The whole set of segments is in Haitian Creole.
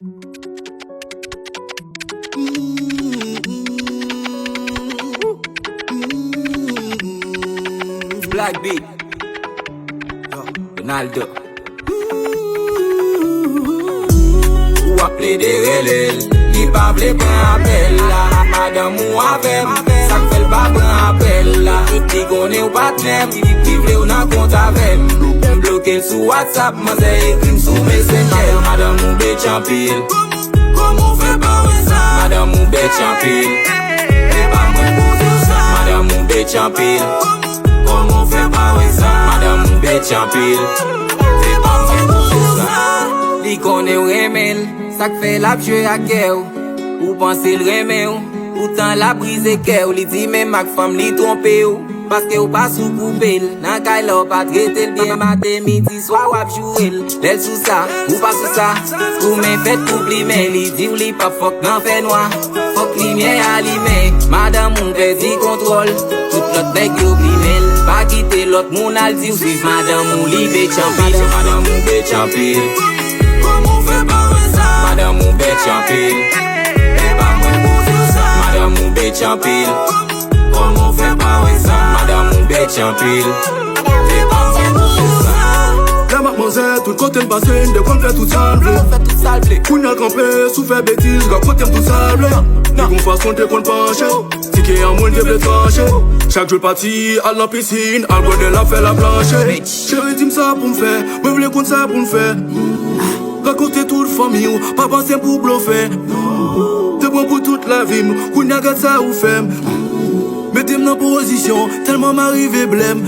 Black Beat Ronaldo Ou appelé des relais Li pa vle pren appel la Madame ou avem Sak fel pa pren appel la Li konen ou patnem Li vle ou nan kont avem Bloke l sou WhatsApp Mase ekrim sou Messenger Madame ou bet champil Comment fait pas ça Madame ou bet champil Et pas moi pour tout ça Madame ou bet champil Comment fait pas ça Madame ou bet champil Et pas moi pour tout ça Li konen ou remel Sak fait la pjwe a kè ou pense l remè ou Pourtant la brise kè ou Li di men mak fam li trompe ou Paske ou pas sou koupel Nan kay la ou pa trete l bien Matin midi swa wap jouel Lel sou sa ou pas sou sa Ou men fet koupli men Li di ou li pa fok nan fè noa Fok li mien alime Madame ou perdi kontrol Tout lot nek yo blimel Pa kite lot moun al di ou Suiv madame ou li bet champil Madame ou bet champil Comment fait pas ça Madame ou bet champil Et pas moi pour tout ça Madame ou bet champil Comment fait pas ça Madame ou bet champil Et pas moi pour tout ça La mademoiselle, tout côté bassin, de qu'on fait tout salvé Qu'on a campé, sous fait bêtise, la côté tout salvé Ni qu'on fasse compter qu'on penche Ticket en moins de blé tranché Chaque jour parti à la piscine, à l'eau de la fait la planche Chérie dis-moi ça pour me faire, me voulez qu'on ça pour me faire Raconter toute famille, pas penser pour bluffer T'es bon pour toute la vie, qu'on a gâté ça ou fait Mettez-moi en position, tellement m'arrive blême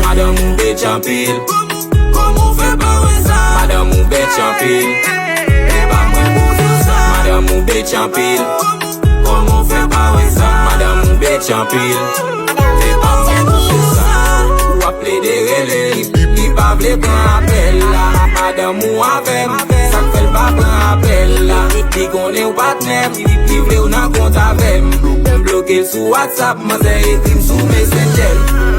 Madame ou bet champil Comment fait pas ça Madame ou bet champil Et pas moi pour tout ça Madame ou bet champil Comment fait pas ça Madame ou bet champil Et pas moi pour tout ça Ou appelé des relais Li pa vle pren appel la Madame ou avem Sak fel pa pren appel la Li konen ou patnem Li vle ou nan kont avem Bloke l sou WhatsApp Mase ekrim sou Messenger